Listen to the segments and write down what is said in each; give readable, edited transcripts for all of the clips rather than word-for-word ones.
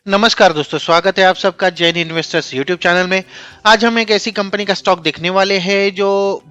नमस्कार दोस्तों, स्वागत है आप सबका जैन इन्वेस्टर्स यूट्यूब चैनल में। आज हम एक ऐसी कंपनी का स्टॉक देखने वाले हैं जो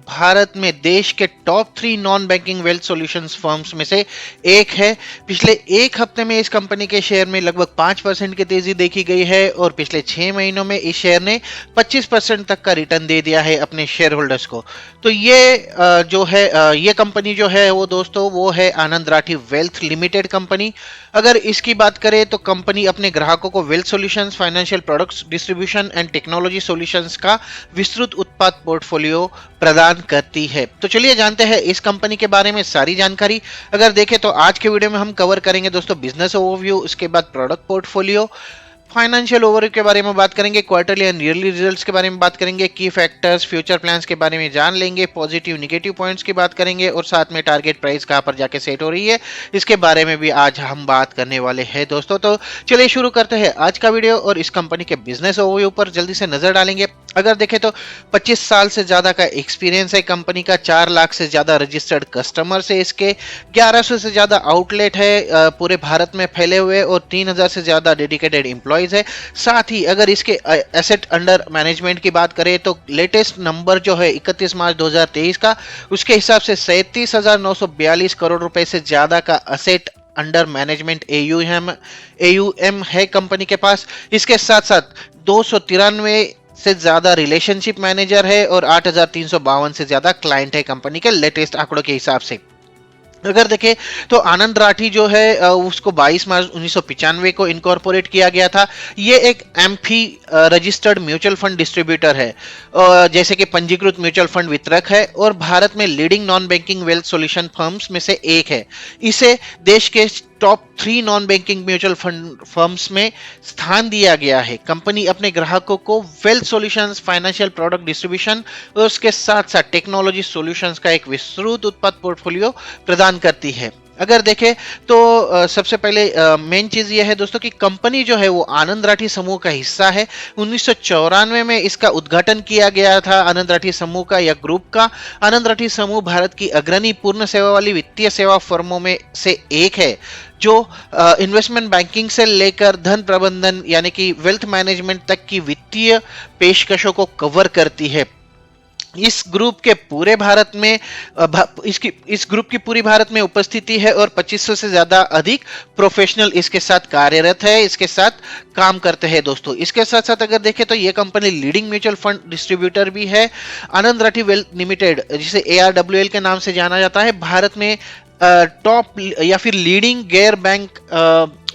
भारत में देश के top 3 non banking wealth solutions firms में से एक है। पिछले एक हफ्ते में इस कंपनी के शेयर में लगभग 5% की तेजी देखी गई है और पिछले 6 महीनों में इस शेयर ने 25% तक का रिटर्न दे दिया है अपने शेयर होल्डर्स को। तो ये कंपनी जो है वो दोस्तों वो है आनंद राठी वेल्थ लिमिटेड कंपनी। अगर इसकी बात करें तो कंपनी अपने ग्राहकों को wealth solutions, financial products, distribution and technology solutions का विस्तृत उत्पाद पोर्टफोलियो प्रदान करती है। तो चलिए जानते हैं इस कंपनी के बारे में सारी जानकारी। अगर देखें तो आज के वीडियो में हम कवर करेंगे दोस्तों बिजनेस ओवरव्यू, उसके बाद प्रोडक्ट पोर्टफोलियो, फाइनेंशियल ओवरव्यू के बारे में बात करेंगे, क्वार्टरली एंड ईयरली रिजल्ट्स के बारे में बात करेंगे, की फैक्टर्स, फ्यूचर प्लान्स के बारे में जान लेंगे, पॉजिटिव नेगेटिव पॉइंट्स की बात करेंगे और साथ में टारगेट प्राइस कहां पर जाके सेट हो रही है इसके बारे में भी आज हम बात करने वाले हैं दोस्तों। तो चलिए शुरू करते हैं आज का वीडियो और इस कंपनी के बिजनेस ओवरव्यू पर जल्दी से नजर डालेंगे। अगर देखें तो 25 साल से ज्यादा का एक्सपीरियंस है कंपनी का, 4 लाख से ज्यादा रजिस्टर्ड कस्टमर्स है इसके, 1100 से ज्यादा आउटलेट है पूरे भारत में फैले हुए और 3000 से ज्यादा डेडिकेटेड एम्प्लॉयज है। साथ ही अगर इसके एसेट अंडर मैनेजमेंट की बात करें तो लेटेस्ट नंबर जो है 31 मार्च 2023 का, उसके हिसाब से 37,942 करोड़ रुपए से ज्यादा का एसेट अंडर मैनेजमेंट AUM है कंपनी के पास। इसके साथ साथ 293 से ज्यादा रिलेशनशिप मैनेजर है और 8,352 से ज्यादा क्लाइंट है कंपनी के लेटेस्ट आंकड़ों के हिसाब से। अगर देखें तो आनंद राठी जो है उसको 22 मार्च 1995 को इनकॉर्पोरेट किया गया था। ये एक AMFI registered mutual fund distributor है, जैसे कि पंजीकृत म्यूचुअल फंड वितरक है और भारत में leading non banking wealth solution firms में से एक है। इसे देश के top 3 non banking mutual fund firms में स्थान दिया गया है। कंपनी अपने ग्राहकों को wealth solutions, financial product distribution और उसके साथ साथ टेक्नोलॉजी सॉल्यूशंस का एक विस्तृत उत्पाद पोर्टफोलियो प्रदान करती है। अगर देखें तो सबसे पहले मेन चीज ये है दोस्तों कि कंपनी जो है वो आनंद राठी समूह का हिस्सा है। 1994 में इसका उद्घाटन किया गया था आनंद राठी समूह का या ग्रुप का। आनंद राठी समूह भारत की अग्रणी पूर्ण सेवा वाली वित्तीय सेवा फर्मों में से एक है जो इन्वेस्टमेंट बैंकिंग से लेकर धन प्रबंधन यानी कि वेल्थ मैनेजमेंट तक की वित्तीय पेशकशों को कवर करती है। इस ग्रुप के पूरे भारत में इस ग्रुप की पूरी भारत में उपस्थिति है और 2500 से ज्यादा अधिक प्रोफेशनल इसके साथ कार्यरत है, इसके साथ काम करते हैं दोस्तों। इसके साथ साथ अगर देखें तो ये company leading mutual fund distributor भी है। आनंद राठी वेल्थ लिमिटेड, जिसे ARWL के नाम से जाना जाता है, भारत में टॉप या फिर लीडिंग गैर बैंक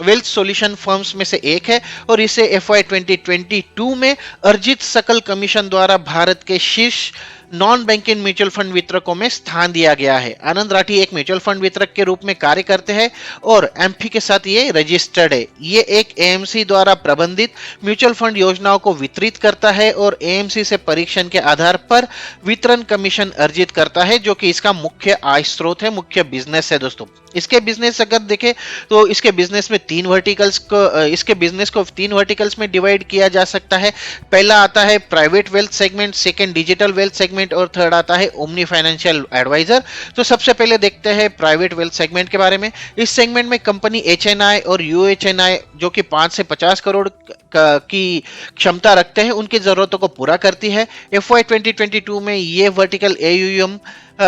वेल्थ सॉल्यूशन फर्म्स में से एक है और इसे FY 2022 में अर्जित सकल कमीशन द्वारा भारत के शीर्ष नॉन बैंकिंग म्यूचुअल फंड वितरकों में स्थान दिया गया है। आनंद राठी एक म्यूचुअल फंड वितरक के रूप में कार्य करते हैं और एमपी के साथ ये रजिस्टर्ड है। ये एक AMC द्वारा प्रबंधित म्यूचुअल फंड योजनाओं को वितरित करता है और AMC से परीक्षण के आधार पर वितरण कमीशन अर्जित करता है, जो कि इसका मुख्य आय स्रोत है, मुख्य बिजनेस है दोस्तों। इसके बिजनेस अगर देखें तो इसके बिजनेस में इसके बिजनेस को तीन वर्टिकल्स में डिवाइड किया जा सकता है। पहला आता है private wealth segment, second digital wealth segment और थर्ड आता है ओमनी फाइनेंशियल एडवाइजर। तो सबसे पहले देखते हैं प्राइवेट वेल्थ सेगमेंट के बारे में। इस सेगमेंट में कंपनी HNI और UHNI जो कि 5 से 50 करोड़ की क्षमता रखते हैं, उनकी जरूरतों को पूरा करती है। FY 2022 में ये वर्टिकल AUM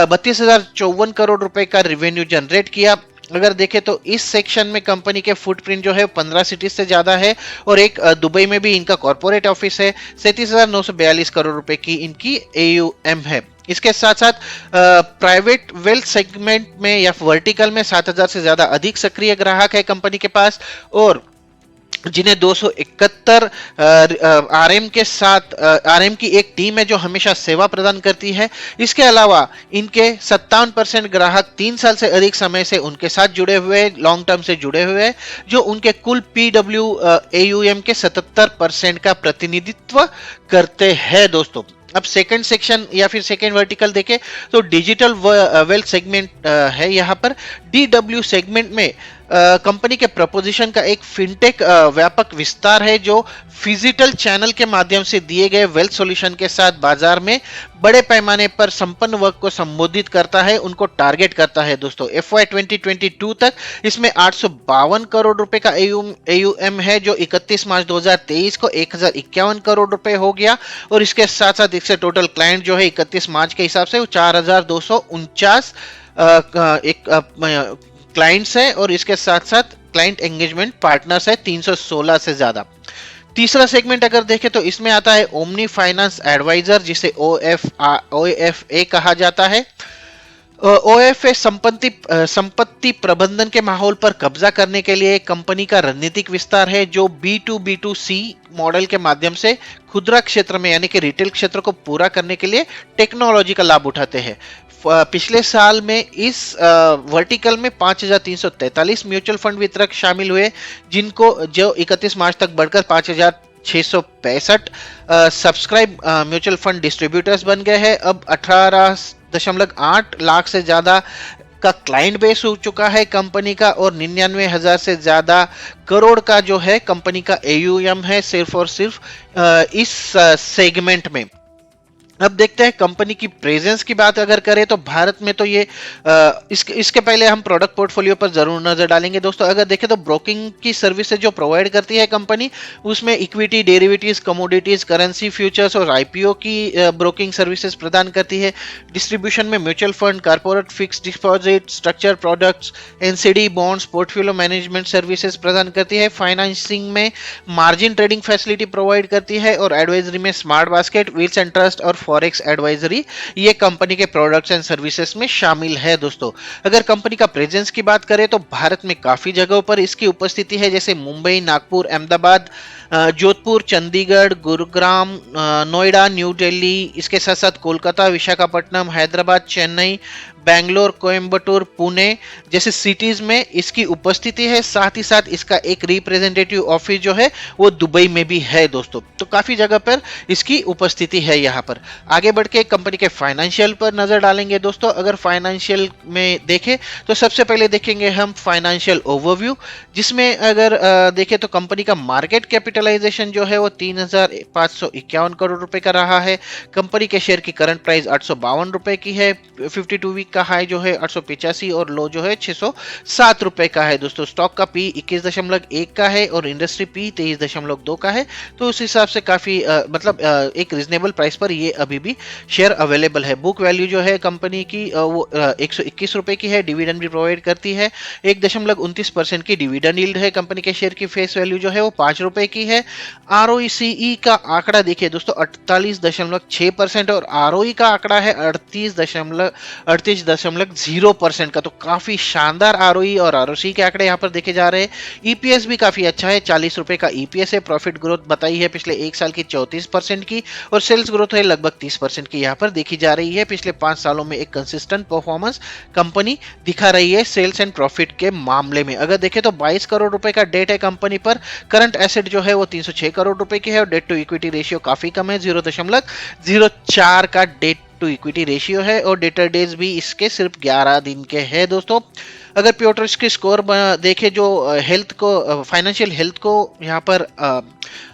32,054 करोड़ रुपए का रेवेन्यू जनरेट किया। अगर देखें तो इस सेक्शन में कंपनी के फुटप्रिंट जो है 15 सिटीज से ज्यादा है और एक दुबई में भी इनका कॉर्पोरेट ऑफिस है। 37,942 करोड़ रुपए की इनकी AUM है। इसके साथ साथ प्राइवेट वेल्थ सेगमेंट में या वर्टिकल में 7,000 से ज्यादा अधिक सक्रिय ग्राहक है कंपनी के पास और जिन्हें 271 RM के साथ RM की एक टीम है जो हमेशा सेवा प्रदान करती है। इसके अलावा इनके 57% ग्राहक 3 साल से अधिक समय से उनके साथ जुड़े हुए, लॉन्ग टर्म से जुड़े हुए, जो उनके कुल PW AUM के 77% का प्रतिनिधित्व करते हैं दोस्तों। अब सेकंड सेक्शन या फिर सेकंड वर्टिकल देखें तो डिजिटल वेल्थ सेगमेंट है। यहाँ पर DW सेगमेंट में कंपनी के प्रपोजिशन का एक फिनटेक व्यापक विस्तार है जो फिजिकल चैनल के माध्यम से दिए गए वेल्थ सॉल्यूशन के साथ बाजार में बड़े पैमाने पर संपन्न वर्ग को संबोधित करता है, उनको टारगेट करता है दोस्तों। FY 2022 तक इसमें 852 करोड़ रुपए का AUM है जो 31 मार्च 2023 को 1051 करोड़ रुपए हो गया, और इसके साथ साथ इससे टोटल क्लाइंट जो है 31 मार्च के हिसाब से 4249 एक क्लाइंट्स है, और इसके साथ साथ क्लाइंट एंगेजमेंट पार्टनर्स है 316 से ज्यादा। तीसरा सेगमेंट अगर देखें तो इसमें आता है ओमनी फाइनेंस एडवाइजर, जिसे OFA कहा जाता है। OFA संपत्ति प्रबंधन के माहौल पर कब्जा करने के लिए कंपनी का रणनीतिक विस्तार है जो B2B2C मॉडल के माध्यम से खुदरा क्षेत्र में यानी कि रिटेल क्षेत्र को पूरा करने के लिए टेक्नोलॉजी का लाभ उठाते हैं। पिछले साल में इस वर्टिकल में 5343 म्यूचुअल फंड वितरक शामिल हुए, जो 31 मार्च तक बढ़कर 5665 सब्सक्राइब म्यूचुअल फंड डिस्ट्रीब्यूटर्स बन गए हैं। अब 18.8 लाख से ज्यादा का क्लाइंट बेस हो चुका है कंपनी का, और 99,000 से ज्यादा करोड़ का जो है कंपनी का AUM है सिर्फ और सिर्फ इस सेगमेंट में। अब देखते हैं कंपनी की प्रेजेंस की बात अगर करें तो भारत में तो ये इसके पहले हम प्रोडक्ट पोर्टफोलियो पर जरूर नजर डालेंगे दोस्तों। अगर देखें तो ब्रोकिंग की सर्विसेज जो प्रोवाइड करती है कंपनी, उसमें equity, derivatives, commodities, currency futures और IPO की ब्रोकिंग सर्विसेज प्रदान करती है। डिस्ट्रीब्यूशन में mutual fund, corporate fix deposit, structure products, NCD bonds, portfolio management services प्रदान करती है। फाइनेंसिंग में मार्जिन ट्रेडिंग फैसिलिटी प्रोवाइड करती है, और एडवाइजरी में smart basket, wheels and trust और फॉरेक्स एडवाइजरी ये कंपनी के प्रोडक्ट्स एंड सर्विसेज में शामिल है दोस्तों। अगर कंपनी का प्रेजेंस की बात करें तो भारत में काफी जगहों पर इसकी उपस्थिति है, जैसे मुंबई, नागपुर, अहमदाबाद, जोधपुर, चंडीगढ़, गुरुग्राम, नोएडा, न्यू दिल्ली, इसके साथ साथ कोलकाता, विशाखापट्टनम, हैदराबाद, चेन्नई, बेंगलोर, कोयम्बटूर, पुणे जैसे सिटीज में इसकी उपस्थिति है। साथ ही साथ इसका एक रिप्रेजेंटेटिव ऑफिस जो है वो दुबई में भी है दोस्तों। तो काफी जगह पर इसकी उपस्थिति है यहाँ पर। आगे बढ़ के कंपनी के फाइनेंशियल पर नजर डालेंगे दोस्तों। अगर फाइनेंशियल में देखें तो सबसे पहले देखेंगे हम फाइनेंशियल ओवरव्यू, जिसमें अगर देखें तो कंपनी का मार्केट कैपिटलाइजेशन जो है वो 3,551 करोड़ रुपए का रहा है। कंपनी के शेयर की करंट प्राइस 852 रुपए की है। 52 वीक का हाई जो है 885 और लो जो है 607 रुपए का है दोस्तों। स्टॉक का P 21.1 का है और इंडस्ट्री P 23.2 का है। तो उस हिसाब से काफी एक रीजनेबल प्राइस पर ये अभी भी शेयर अवेलेबल है। बुक वैल्यू जो है कंपनी की वो 121 रुपए की है। डिविडेंड भी प्रोवाइड करती है। 1.29% की डिविडेंड यील्ड है। कंपनी के शेयर की फेस वैल्यू जो है वो 5 रुपए की है। ROCE का आंकड़ा देखिए दोस्तों 48.6% और ROE का आंकड़ा है 38.0% का। तो काफी शानदार ROE और ROCE के आंकड़े यहाँ पर देखे जा रहे हैं। EPS भी काफी अच्छा है, 40 रुपए का EPS है। प्रॉफिट ग्रोथ बताई है पिछले एक साल की 34% की, और सेल्स ग्रोथ है लगभग 30% की यहाँ पर देखी जा रही है। पिछले 5 सालों में एक कंसिस्टेंट परफॉर्मेंस कंपनी दिखा रही है सेल्स एंड प्रॉफिट के मामले में। अगर देखें तो 22 करोड़ रुपए का डेट है कंपनी पर। करंट एसेट जो है वो 306 करोड़ रुपए की है, और डेट टू इक्विटी रेशियो काफी कम है, 0.04 का डेट टू इक्विटी रेशियो है, और डेटर डेज भी इसके सिर्फ 11 दिन के हैं दोस्तों। अगर प्योट्रिक्स की स्कोर देखें जो हेल्थ को, फाइनेंशियल हेल्थ को यहाँ पर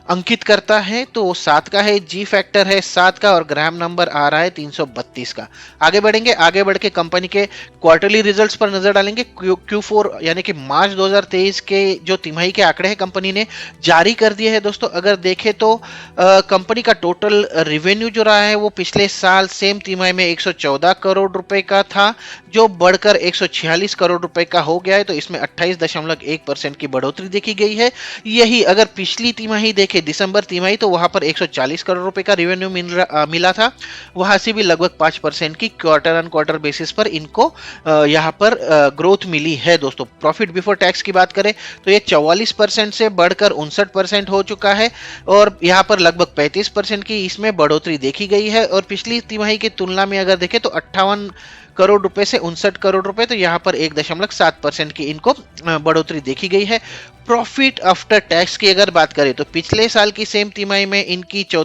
अंकित करता है तो वो 7 का है। जी फैक्टर है 7 का, और ग्राम नंबर आ रहा है 332 का। आगे बढ़ेंगे, आगे बढ़ के कंपनी के क्वार्टरली रिजल्ट्स पर नजर डालेंगे। Q4 यानी कि मार्च 2023 के जो तिमाही के आंकड़े हैं कंपनी ने जारी कर दिए हैं दोस्तों। अगर देखें तो कंपनी का टोटल रेवेन्यू जो रहा है वो पिछले साल सेम तिमाही में 114 करोड़ रुपए का था, जो बढ़कर 146 करोड़ रुपए का हो गया है। तो इसमें 28.1% की बढ़ोतरी देखी गई है। यही अगर पिछली तिमाही देखें दिसंबर तिमाही तो वहां पर 140 करोड़ रुपए का रेवेन्यू मिला था, वहां से भी लगभग 5% की क्वार्टर ऑन क्वार्टर बेसिस पर इनको यहां पर ग्रोथ मिली है दोस्तों। प्रॉफिट बिफोर टैक्स की बात करें तो ये 44% से बढ़कर 59% हो चुका है, और यहां पर लगभग 35% की इसमें बढ़ोतरी देखी गई है। और पिछली तिमाही की तुलना में अगर देखें तो 58 करोड़ रुपए से 59 करोड़ रुपए, तो यहाँ पर 1.7% की इनको बढ़ोतरी देखी गई है। प्रॉफिट आफ्टर टैक्स की अगर बात करें तो पिछले साल की सेम तिमाही में इनकी 6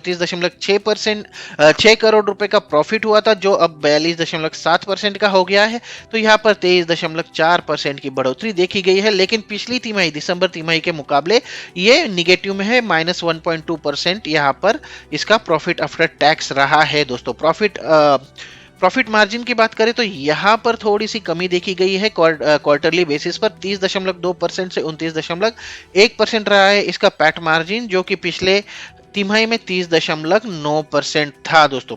करोड़ रुपए का प्रॉफिट हुआ था, जो अब 42.7% का हो गया है। तो यहाँ पर 23.4% की बढ़ोतरी देखी गई है, लेकिन पिछली तिमाही दिसंबर तिमाही के मुकाबले ये निगेटिव में है, -1.2% यहाँ पर इसका प्रॉफिट आफ्टर टैक्स रहा है दोस्तों। प्रॉफिट मार्जिन की बात करें तो यहाँ पर थोड़ी सी कमी देखी गई है क्वार्टरली बेसिस पर, 30.2% से 29.1% रहा है इसका पैट मार्जिन, जो कि पिछले तिमाही में 30.9% था दोस्तों।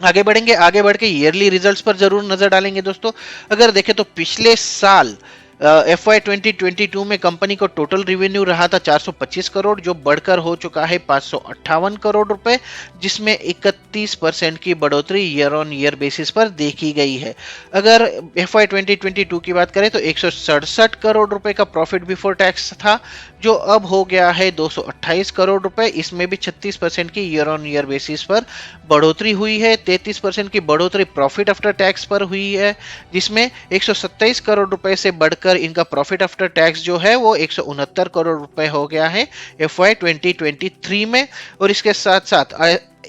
आगे बढ़ेंगे, आगे बढ़ के ईयरली रिजल्ट्स पर जरूर नजर डालेंगे दोस्तों। अगर देखें तो पिछले साल FY 2022 में कंपनी को टोटल रेवेन्यू रहा था 425 करोड़, जो बढ़कर हो चुका है 558 करोड़ रुपए, जिसमें 31% की बढ़ोतरी ईयर ऑन ईयर बेसिस पर देखी गई है। अगर FY 2022 की बात करें तो 167 करोड़ रुपए का प्रॉफिट बिफोर टैक्स था, जो अब हो गया है 228 करोड़ रुपए। इसमें भी 36% की ईयर ऑन ईयर बेसिस पर बढ़ोतरी हुई है। 33% की बढ़ोतरी प्रॉफिट आफ्टर टैक्स पर हुई है, जिसमें 127 करोड़ रुपए से बढ़कर इनका प्रॉफिट आफ्टर टैक्स जो है वो 169 करोड़ रुपए हो गया है FY 2023 में। और इसके साथ साथ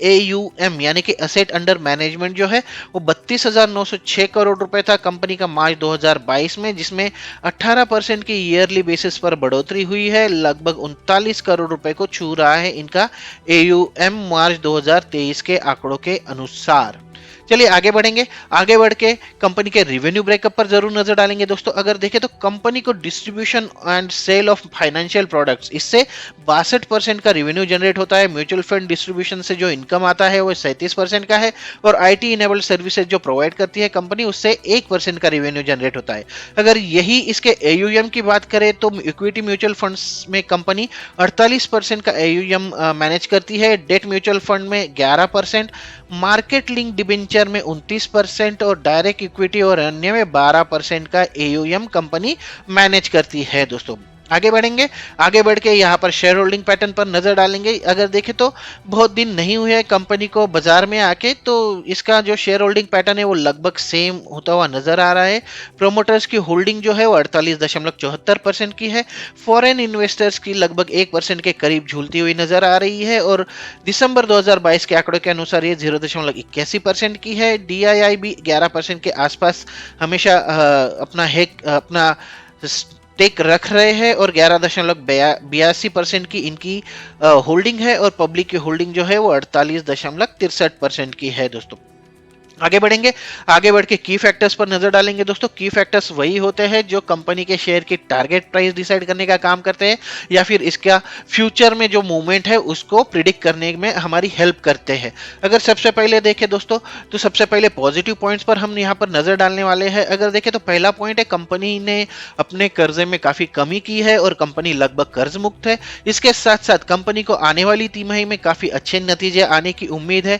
AUM यानी कि असेट अंडर मैनेजमेंट जो है वो 32,906 करोड़ रुपए था कंपनी का मार्च 2022 में, जिसमें 18% की ईयरली बेसिस पर बढ़ोतरी हुई है, लगभग 39 करोड़ रुपए को छू रहा है इनका AUM मार्च 2023 के आंकड़ों के अनुसार। चलिए आगे बढ़ेंगे, आगे बढ़ के कंपनी के रेवेन्यू ब्रेकअप पर जरूर नजर डालेंगे दोस्तों। अगर देखें तो कंपनी को distribution and sale of financial products, इससे 62% का रेवेन्यू जनरेट होता है। म्यूचुअल फंड डिस्ट्रीब्यूशन से जो इनकम आता है वो 37% का है, और IT इनेबल्ड सर्विसेज जो प्रोवाइड करती है कंपनी, उससे 1% का रेवेन्यू जनरेट होता है। अगर यही इसके AUM की बात करें तो इक्विटी म्यूचुअल फंड्स में कंपनी 48% का AUM मैनेज करती है, डेट म्यूचुअल फंड में 11%, मार्केट लिंक डिबेंचर में 29% और डायरेक्ट इक्विटी और अन्य में 12% का AUM कंपनी मैनेज करती है दोस्तों। आगे बढ़ेंगे, आगे बढ़ के यहाँ पर शेयर होल्डिंग पैटर्न पर नजर डालेंगे। अगर देखें तो बहुत दिन नहीं हुए हैं कंपनी को बाजार में आके, तो इसका जो शेयर होल्डिंग पैटर्न है वो लगभग सेम होता हुआ नजर आ रहा है। प्रोमोटर्स की होल्डिंग जो है वो 48.74% की है, फॉरेन इन्वेस्टर्स की लगभग 1% के करीब झूलती हुई नजर आ रही है, और दिसंबर 2022 के आंकड़ों के अनुसार ये 0.81% की है। DII भी 11% के आसपास हमेशा अपना टेक रख रहे हैं, और 11.82% की इनकी होल्डिंग है, और पब्लिक की होल्डिंग जो है वो 48.63% की है दोस्तों। आगे बढ़ेंगे, आगे बढ़ के की फैक्टर्स पर नजर डालेंगे दोस्तों। की फैक्टर्स वही होते हैं जो कंपनी के शेयर की टारगेट प्राइस डिसाइड करने का काम करते हैं, या फिर इसका फ्यूचर में जो मूवमेंट है उसको प्रिडिक्ट करने में हमारी हेल्प करते हैं। अगर सबसे पहले देखें दोस्तों, तो सबसे पहले पॉजिटिव पॉइंट्स पर हम यहाँ पर नजर डालने वाले हैं। अगर देखें तो पहला पॉइंट है, कंपनी ने अपने कर्जे में काफी कमी की है और कंपनी लगभग कर्ज मुक्त है। इसके साथ साथ कंपनी को आने वाली तिमाही में काफी अच्छे नतीजे आने की उम्मीद है।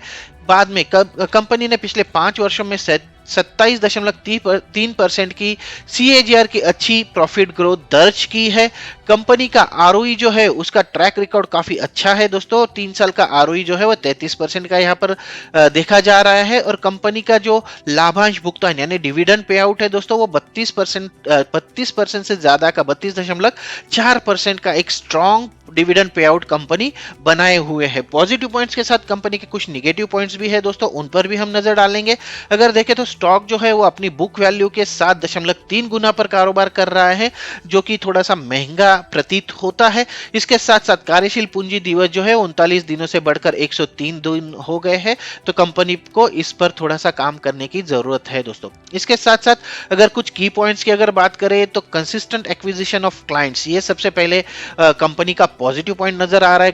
बाद में कंपनी ने पिछले 5 वर्षों में 27.3% की CAGR की अच्छी प्रॉफिट ग्रोथ दर्ज की है। कंपनी का ROE जो है उसका ट्रैक रिकॉर्ड काफी अच्छा है दोस्तों। 3 साल का ROE जो है वो 33% का यहाँ पर देखा जा रहा है, और कंपनी का जो लाभांश भुगतान यानी डिविडेंड पे आउट है दोस्तों वो 32% से ज्यादा का 32.4% का एक strong dividend pay out company बनाए हुए है। पॉजिटिव पॉइंट्स के साथ कंपनी के कुछ नेगेटिव पॉइंट्स भी है दोस्तों, उन पर भी हम नजर डालेंगे। अगर देखें तो स्टॉक जो है वो अपनी बुक वैल्यू के 7.3 गुना पर कारोबार कर रहा है, जो कि थोड़ा सा महंगा प्रतीत होता है। इसके साथ साथ कार्यशील पूंजी दिवस जो है 39 दिनों से बढ़कर 103 दिन हो गए हैं, तो कंपनी को इस पर थोड़ा सा काम करने की जरूरत है दोस्तों। इसके साथ साथ अगर कुछ की पॉइंट्स की अगर बात करें तो कंसिस्टेंट एक्विजिशन ऑफ क्लाइंट्स, ये सबसे पहले कंपनी का पॉजिटिव पॉइंट नजर आ रहा है।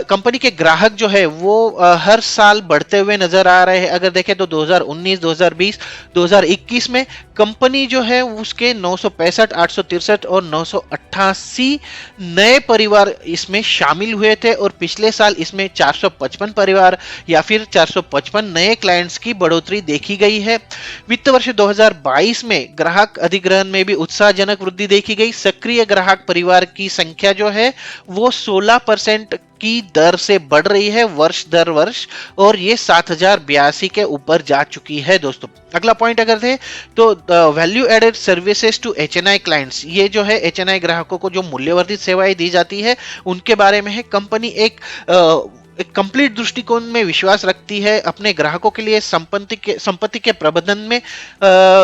कंपनी के ग्राहक जो है वो हर साल बढ़ते हुए नजर आ रहे हैं। अगर देखें तो 2019, 2020, 2021 में कंपनी जो है उसके 965, 863 और 988 नए परिवार इसमें शामिल हुए थे, और पिछले साल इसमें 455 परिवार या फिर 455 नए क्लाइंट्स की बढ़ोतरी देखी गई है। वित्त वर्ष 2022 में ग्राहक अधिग्रहण में भी उत्साहजनक वृद्धि देखी गई। सक्रिय ग्राहक परिवार की संख्या जो है है वो 16% की दर से बढ़ रही है वर्ष दर वर्ष, और ये 7082 के ऊपर जा चुकी है दोस्तों। अगला पॉइंट अगर थे तो value added services to HNI clients, ये जो है एचएनआई ग्राहकों को जो मूल्यवर्धित सेवाएं दी जाती है उनके बारे में है। कंपनी एक कंप्लीट दृष्टिकोण में विश्वास रखती है अपने ग्राहकों के लिए संपत्ति के प्रबंधन में।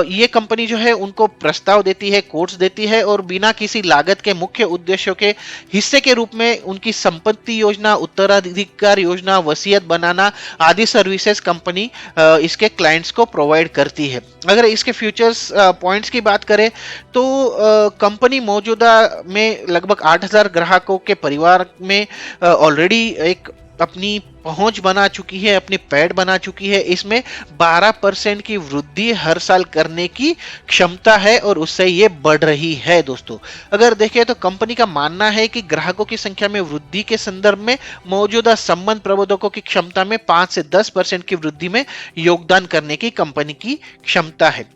ये कंपनी जो है उनको प्रस्ताव देती है, कोर्स देती है, और बिना किसी लागत के मुख्य उद्देश्यों के हिस्से के रूप में उनकी संपत्ति योजना, उत्तराधिकार योजना, वसीयत बनाना आदि सर्विसेज कंपनी इसके क्लाइंट्स को प्रोवाइड करती है। अगर इसके फ्यूचर्स पॉइंट्स की बात करें तो कंपनी मौजूदा में लगभग 8000 ग्राहकों के परिवार में ऑलरेडी एक अपनी पहुंच बना चुकी है, अपनी पैड बना चुकी है। इसमें 12% की वृद्धि हर साल करने की क्षमता है और उससे ये बढ़ रही है दोस्तों। अगर देखें तो कंपनी का मानना है कि ग्राहकों की संख्या में वृद्धि के संदर्भ में मौजूदा संबंध प्रबंधकों की क्षमता में 5 से 10% की वृद्धि में योगदान करने की कंपनी की क्षमता है।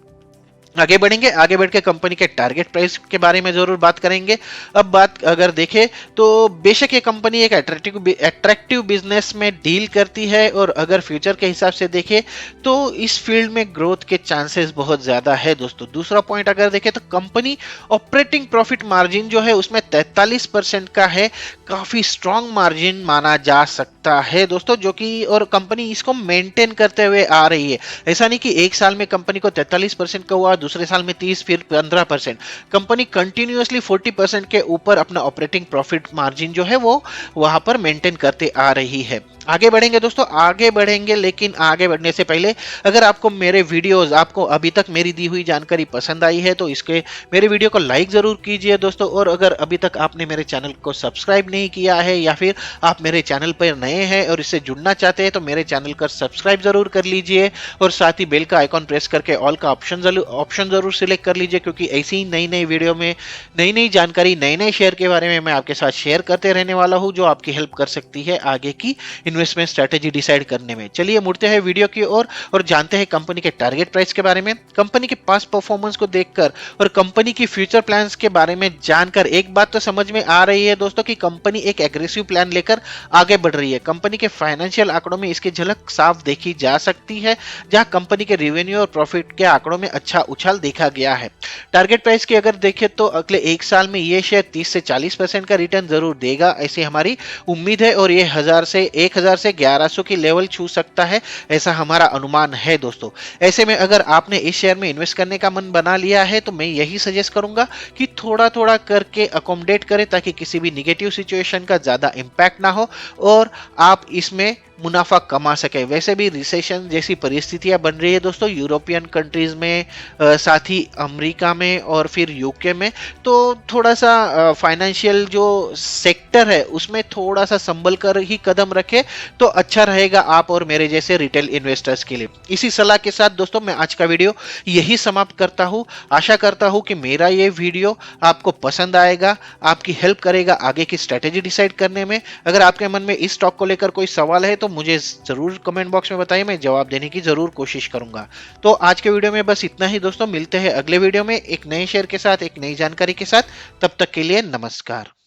आगे बढ़ेंगे, आगे बढ़ के कंपनी के टारगेट प्राइस के बारे में जरूर बात करेंगे। अब बात अगर देखें तो बेशक ये कंपनी एक अट्रैक्टिव बिजनेस में डील करती है, और अगर फ्यूचर के हिसाब से देखें तो इस फील्ड में ग्रोथ के चांसेस बहुत ज्यादा है दोस्तों। दूसरा पॉइंट अगर देखें तो कंपनी ऑपरेटिंग प्रॉफिट मार्जिन जो है उसमें 43% का है, काफी स्ट्रॉन्ग मार्जिन माना जा सकता है दोस्तों, जो कि और कंपनी इसको मेंटेन करते हुए आ रही है। ऐसा नहीं कि एक साल में कंपनी को 43% का हुआ, दूसरे साल में 30, फिर 15%। कंपनी कंटिन्यूअसली 40% के ऊपर अपना ऑपरेटिंग प्रॉफिट मार्जिन जो है वो वहां पर मेंटेन करते आ रही है। आगे बढ़ेंगे दोस्तों, आगे बढ़ेंगे, लेकिन आगे बढ़ने से पहले अगर आपको मेरे वीडियोस, आपको अभी तक मेरी दी हुई जानकारी पसंद आई है तो इसके मेरे वीडियो को लाइक जरूर कीजिए दोस्तों। और अगर अभी तक आपने मेरे चैनल को सब्सक्राइब नहीं किया है या फिर आप मेरे चैनल पर नए हैं और इससे जुड़ना चाहते हैं तो मेरे चैनल को सब्सक्राइब जरूर कर लीजिए, और साथ ही बेल का आइकॉन प्रेस करके ऑल का ऑप्शन जरूर सिलेक्ट कर लीजिए, क्योंकि ऐसी ही नई नई वीडियो में नई नई जानकारी, नए नए शेयर के बारे में मैं आपके साथ शेयर करते रहने वाला हूं, जो आपकी हेल्प कर सकती है आगे की इन्वेस्टमेंट स्ट्रेटेजी डिसाइड करने में। चलिए मुड़ते हैं वीडियो की ओर और जानते हैं कंपनी के टारगेट प्राइस के बारे में। कंपनी के पास्ट परफॉर्मेंस को देखकर और कंपनी की फ्यूचर प्लान्स के बारे में जानकर एक बात तो समझ में आ रही है दोस्तों कि कंपनी एक एग्रेसिव प्लान लेकर आगे बढ़ रही है। कंपनी के फाइनेंशियल आंकड़ों में इसकी झलक साफ देखी जा सकती है, जहां कंपनी के रेवेन्यू और प्रॉफिट के आंकड़ों में अच्छा उछाल देखा गया है। टारगेट प्राइस की अगर देखें तो अगले एक साल में यह शेयर 30 से 40% का रिटर्न जरूर देगा, ऐसी हमारी उम्मीद है, और ये 1000 से 1100 की लेवल छू सकता है, ऐसा हमारा अनुमान है दोस्तों। ऐसे में अगर आपने इस शेयर में इन्वेस्ट करने का मन बना लिया है तो मैं यही सजेस्ट करूंगा कि थोड़ा थोड़ा करके अकोमोडेट करें, ताकि किसी भी निगेटिव सिचुएशन का ज्यादा इंपैक्ट ना हो और आप इसमें मुनाफा कमा सके। वैसे भी रिसेशन जैसी परिस्थितियां बन रही है दोस्तों यूरोपियन कंट्रीज में, साथ ही अमेरिका में और फिर यूके में, तो थोड़ा सा फाइनेंशियल जो सेक्टर है उसमें थोड़ा सा संभल कर ही कदम रखे तो अच्छा रहेगा आप और मेरे जैसे रिटेल इन्वेस्टर्स के लिए। इसी सलाह के साथ दोस्तों मैं आज का वीडियो यही समाप्त करता हूं। आशा करता हूं कि मेरा ये वीडियो आपको पसंद आएगा, आपकी हेल्प करेगा आगे की स्ट्रेटेजी डिसाइड करने में। अगर आपके मन में इस स्टॉक को लेकर कोई सवाल है तो मुझे जरूर कमेंट बॉक्स में बताइए, मैं जवाब देने की जरूर कोशिश करूंगा। तो आज के वीडियो में बस इतना ही दोस्तों, मिलते हैं अगले वीडियो में एक नए शेयर के साथ, एक नई जानकारी के साथ। तब तक के लिए नमस्कार।